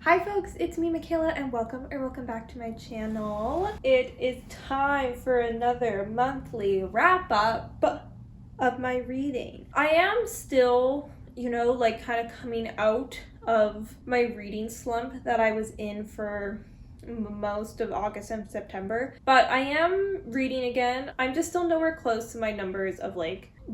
Hi folks, it's me Michaela and welcome back to my channel. It is time for another monthly wrap up of my reading. I am still, kind of coming out of my reading slump that I was in for most of August and September, but I am reading again. I'm just still nowhere close to my numbers of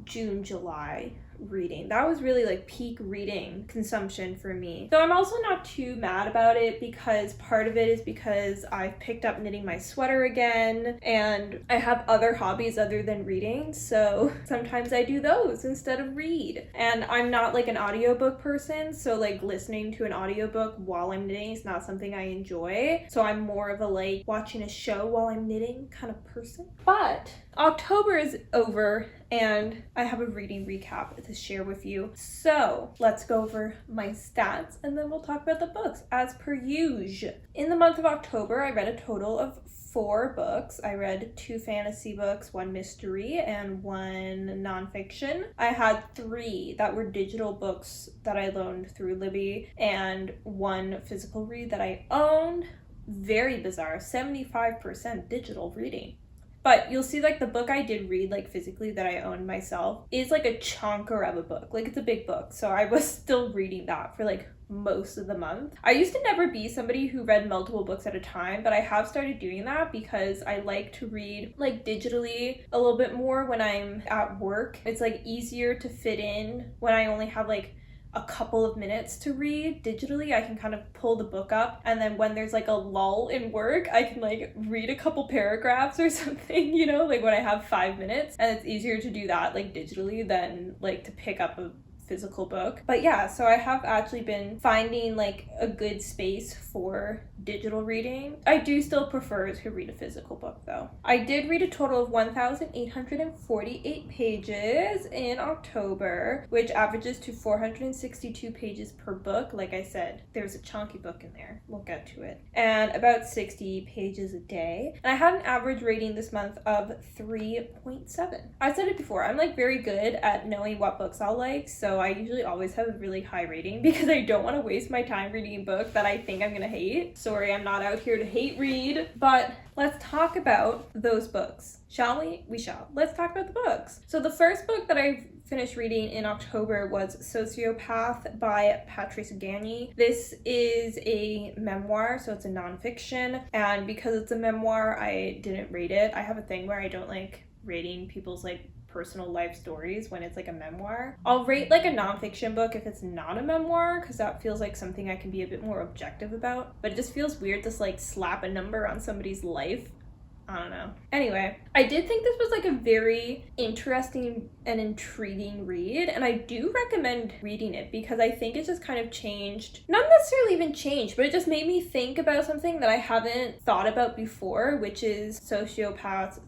June, July reading. That was really peak reading consumption for me. So I'm also not too mad about it because part of it is because I've picked up knitting my sweater again and I have other hobbies other than reading, so sometimes I do those instead of read. And I'm not an audiobook person, so listening to an audiobook while I'm knitting is not something I enjoy. So I'm more of a watching a show while I'm knitting kind of person. But October is over and I have a reading recap to share with you. So let's go over my stats and then we'll talk about the books as per usual. In the month of October, I read a total of 4 books. I read 2 fantasy books, 1 mystery, and 1 nonfiction. I had 3 that were digital books that I loaned through Libby and 1 physical read that I owned. Very bizarre, 75% digital reading. But you'll see the book I did read physically that I owned myself is a chonker of a book. It's a big book. So I was still reading that for most of the month. I used to never be somebody who read multiple books at a time, but I have started doing that because I like to read digitally a little bit more when I'm at work. It's easier to fit in when I only have a couple of minutes to read digitally. I can kind of pull the book up, and then when there's a lull in work, I can read a couple paragraphs or something, when I have 5 minutes, and it's easier to do that digitally than to pick up a physical book. But yeah, so I have actually been finding a good space for digital reading. I do still prefer to read a physical book though. I did read a total of 1,848 pages in October, which averages to 462 pages per book. Like I said, there's a chunky book in there. We'll get to it. And about 60 pages a day. And I had an average rating this month of 3.7. I said it before, I'm very good at knowing what books I'll like, so I usually always have a really high rating because I don't want to waste my time reading a book that I think I'm gonna hate. Sorry, I'm not out here to hate read, but let's talk about those books. Shall we? We shall. Let's talk about the books. So the first book that I finished reading in October was Sociopath by Patric Gagne. This is a memoir, so it's a nonfiction, and because it's a memoir, I didn't rate it. I have a thing where I don't like rating people's personal life stories when it's a memoir. I'll rate a nonfiction book if it's not a memoir, because that feels something I can be a bit more objective about, but it just feels weird to slap a number on somebody's life. I don't know. Anyway, I did think this was a very interesting and intriguing read, and I do recommend reading it because I think it just kind of changed, not necessarily even changed, but it just made me think about something that I haven't thought about before, which is sociopathy,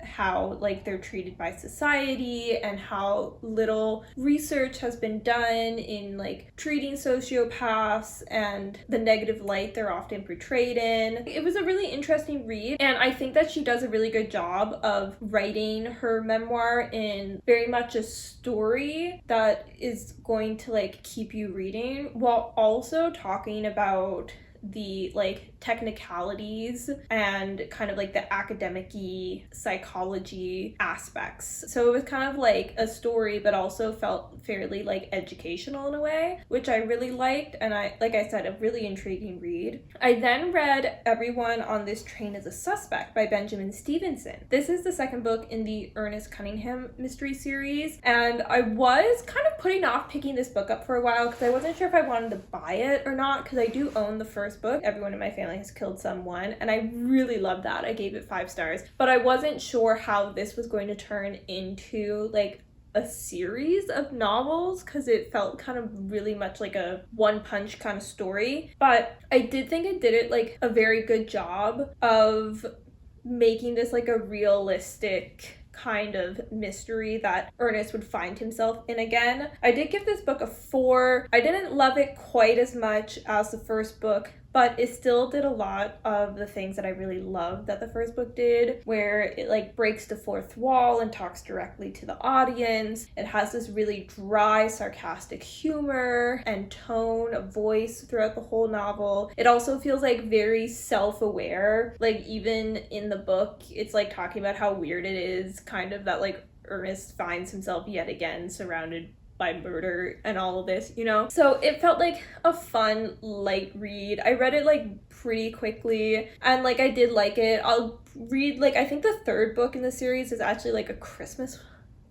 how they're treated by society, and how little research has been done in treating sociopaths and the negative light they're often portrayed in. It was a really interesting read, and I think that she does a really good job of writing her memoir in very much a story that is going to keep you reading while also talking about the technicalities and kind of the academic-y psychology aspects. So it was kind of a story, but also felt fairly educational in a way, which I really liked, and I said, a really intriguing read. I then read Everyone on This Train is a Suspect by Benjamin Stevenson. This is the second book in the Ernest Cunningham mystery series, and I was kind of putting off picking this book up for a while because I wasn't sure if I wanted to buy it or not, because I do own the first book, Everyone in My Family Has Killed Someone, and I really loved that. I gave it 5 stars, but I wasn't sure how this was going to turn into a series of novels because it felt kind of really much a one-punch kind of story. But I did think it did it a very good job of making this a realistic kind of mystery that Ernest would find himself in again. I did give this book a 4. I didn't love it quite as much as the first book but it still did a lot of the things that I really loved that the first book did, where it like breaks the fourth wall and talks directly to the audience. It has this really dry, sarcastic humor and tone of voice throughout the whole novel. It also feels like very self-aware. Like even in the book, it's like talking about how weird it is, kind of, that like Ernest finds himself yet again surrounded by murder and all of this, you know? So it felt like a fun, light read. I read it like pretty quickly and like I did like it. I'll read like, I think the third book in the series is actually like a Christmas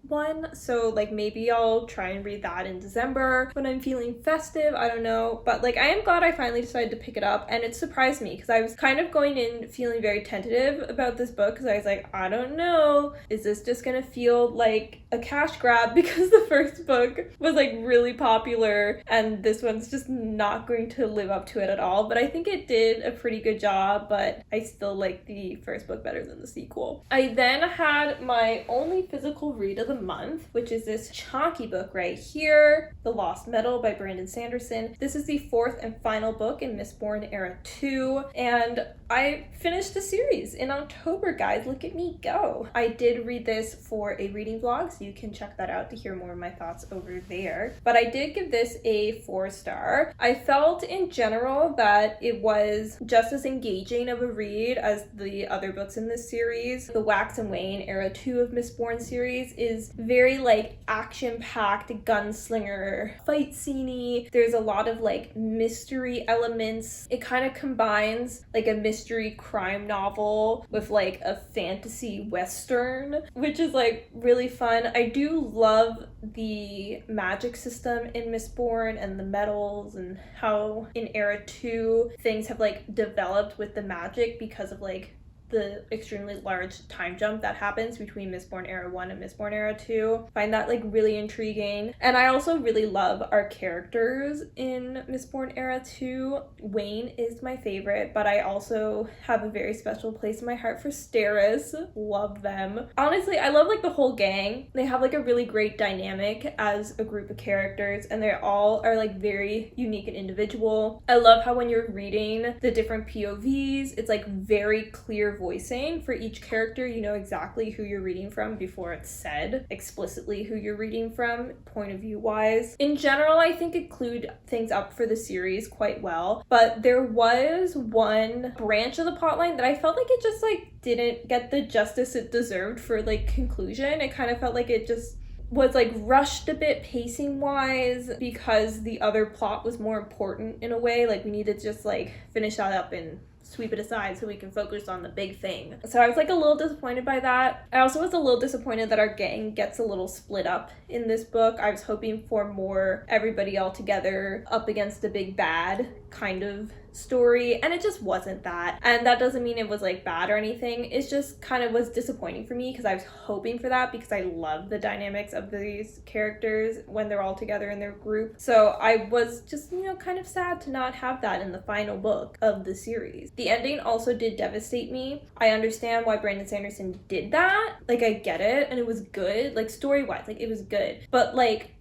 one, so like maybe I'll try and read that in December when I'm feeling festive. I don't know, but like I am glad I finally decided to pick it up, and it surprised me because I was kind of going in feeling very tentative about this book because I was like, I don't know, is this just gonna feel like a cash grab because the first book was like really popular and this one's just not going to live up to it at all. But I think it did a pretty good job, but I still like the first book better than the sequel. I then had my only physical read of the month, which is this chunky book right here, The Lost Metal by Brandon Sanderson. This is the fourth and final book in Mistborn Era 2, and I finished the series in October, guys. Look at me go. I did read this for a reading vlog, so you can check that out to hear more of my thoughts over there. But I did give this a 4-star. I felt in general that it was just as engaging of a read as the other books in this series. The Wax and Wane Era 2 of Mistborn series is very like action-packed, gunslinger, fight scene-y. There's a lot of like mystery elements. It kind of combines like a mystery crime novel with like a fantasy western, which is like really fun. I do love the magic system in Mistborn and the metals and how in Era 2 things have like developed with the magic because of like the extremely large time jump that happens between Mistborn Era 1 and Mistborn Era 2. Find that like really intriguing. And I also really love our characters in Mistborn Era 2. Wayne is my favorite, but I also have a very special place in my heart for Steris. Love them. Honestly, I love like the whole gang. They have like a really great dynamic as a group of characters, and they all are like very unique and individual. I love how when you're reading the different POVs, it's like very clear voicing for each character. You know exactly who you're reading from before it's said explicitly who you're reading from, point of view wise. In general, I think it clued things up for the series quite well, but there was one branch of the plotline that I felt like it just like didn't get the justice it deserved for like conclusion. It kind of felt like it just was like rushed a bit pacing wise because the other plot was more important in a way. Like we needed to just like finish that up and sweep it aside so we can focus on the big thing. So I was like a little disappointed by that. I also was a little disappointed that our gang gets a little split up in this book. I was hoping for more everybody all together up against the big bad kind of story, and it just wasn't that. And that doesn't mean it was like bad or anything. It just kind of was disappointing for me because I was hoping for that because I love the dynamics of these characters when they're all together in their group. So I was just, you know, kind of sad to not have that in the final book of the series. The ending also did devastate me. I understand why Brandon Sanderson did that. Like I get it, and it was good. Like story-wise, like it was good. But like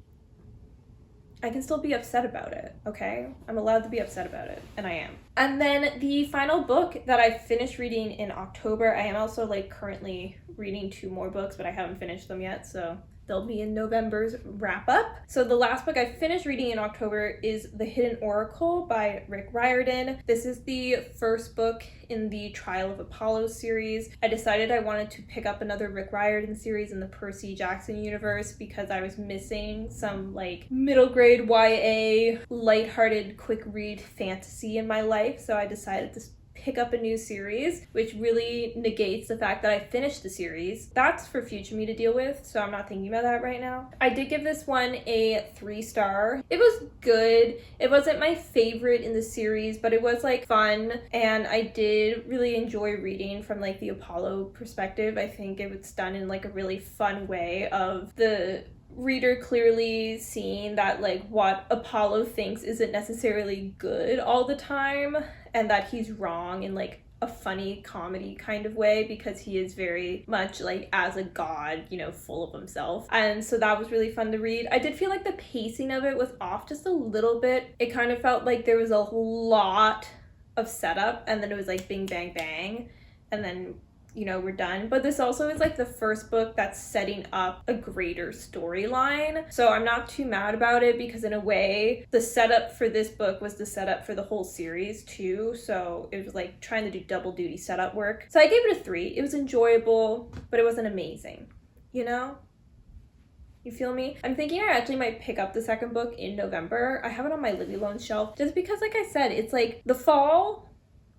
I can still be upset about it, okay? I'm allowed to be upset about it, and I am. And then the final book that I finished reading in October, I am also like currently reading 2 more books, but I haven't finished them yet, so they'll be in November's wrap up. So the last book I finished reading in October is The Hidden Oracle by Riordan. This is the first book in the Trial of Apollo series. I decided I wanted to pick up another Riordan series in the Percy Jackson universe because I was missing some like middle grade YA, lighthearted, quick read fantasy in my life. So I decided to pick up a new series, which really negates the fact that I finished the series. That's for future me to deal with, so I'm not thinking about that right now. I did give this one a 3-star. It was good. It wasn't my favorite in the series, but it was like fun, and I did really enjoy reading from like the Apollo perspective. I think it was done in like a really fun way of the reader clearly seeing that like what Apollo thinks isn't necessarily good all the time, and that he's wrong in like a funny comedy kind of way because he is very much like as a god, you know, full of himself. And so that was really fun to read. I did feel like the pacing of it was off just a little bit. It kind of felt like there was a lot of setup, and then it was like bing, bang, bang, and then, you know, we're done. But this also is like the first book that's setting up a greater storyline. So I'm not too mad about it, because in a way, the setup for this book was the setup for the whole series too. So it was like trying to do double duty setup work. So I gave it a 3. It was enjoyable, but it wasn't amazing, you know? You feel me? I'm thinking I actually might pick up the second book in November. I have it on my Libby Loan shelf just because, like I said, it's like the fall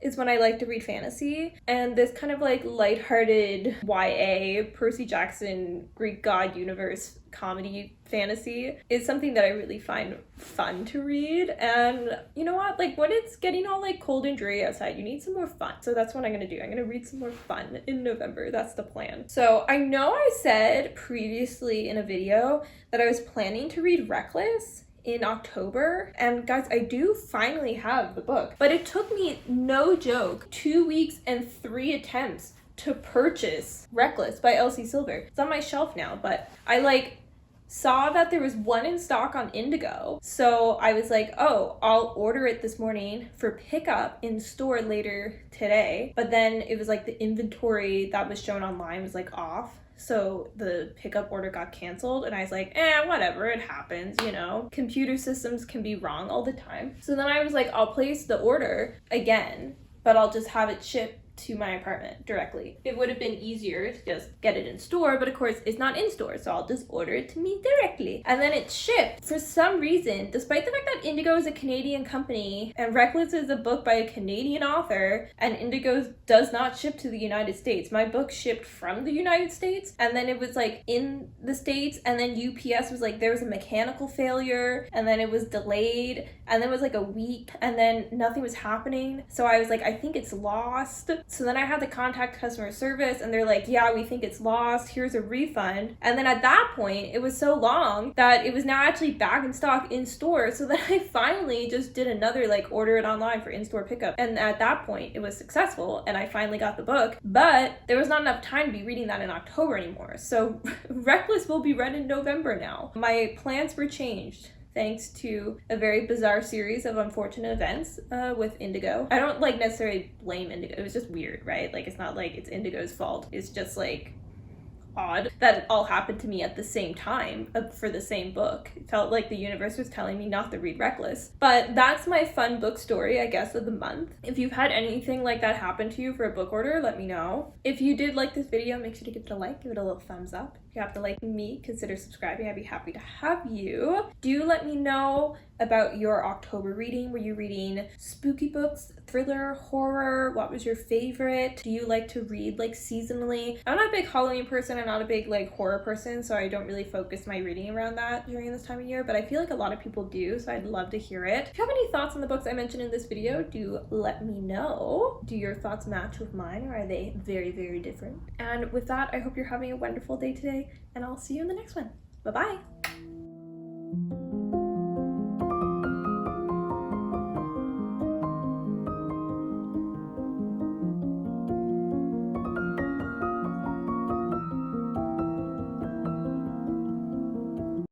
is when I like to read fantasy, and this kind of like lighthearted YA, Percy Jackson, Greek god universe comedy fantasy is something that I really find fun to read. And you know what, like when it's getting all like cold and dreary outside, you need some more fun. So that's what I'm gonna do. I'm gonna read some more fun in November. That's the plan. So I know I said previously in a video that I was planning to read Reckless in October, and guys, I do finally have the book, but it took me, no joke, 2 weeks and 3 attempts to purchase Reckless by Elsie Silver. It's on my shelf now, but I like saw that there was one in stock on Indigo, so I was like, oh, I'll order it this morning for pickup in store later today. But then it was like the inventory that was shown online was like off, so the pickup order got canceled, and I was like, whatever, it happens, you know? Computer systems can be wrong all the time. So then I was like, I'll place the order again, but I'll just have it shipped to my apartment directly. It would have been easier to just get it in store, but of course it's not in store, so I'll just order it to me directly. And then it's shipped. For some reason, despite the fact that Indigo is a Canadian company and Reckless is a book by a Canadian author, and Indigo does not ship to the United States. My book shipped from the United States, and then it was like in the States, and then UPS was like, there was a mechanical failure, and then it was delayed, and then it was like a week, and then nothing was happening. So I was like, I think it's lost. So then I had to contact customer service, and they're like, yeah, we think it's lost, here's a refund. And then at that point, it was so long that it was now actually back in stock in store. So then I finally just did another like order it online for in-store pickup. And at that point, it was successful, and I finally got the book. But there was not enough time to be reading that in October anymore. So Reckless will be read in November now. My plans were changed thanks to a very bizarre series of unfortunate events with Indigo. I don't like necessarily blame Indigo. It was just weird, right? Like, it's not like it's Indigo's fault. It's just like odd that it all happened to me at the same time for the same book. It felt like the universe was telling me not to read Reckless. But that's my fun book story, I guess, of the month. If you've had anything like that happen to you for a book order, let me know. If you did like this video, make sure to give it a like, give it a little thumbs up. If you have to like me, consider subscribing. I'd be happy to have you. Do let me know about your October reading. Were you reading spooky books, thriller, horror? What was your favorite? Do you like to read like seasonally? I'm not a big Halloween person. I'm not a big like horror person, so I don't really focus my reading around that during this time of year, but I feel like a lot of people do, so I'd love to hear it. If you have any thoughts on the books I mentioned in this video, do let me know. Do your thoughts match with mine, or are they very, very different? And with that, I hope you're having a wonderful day today, and I'll see you in the next one. Bye-bye.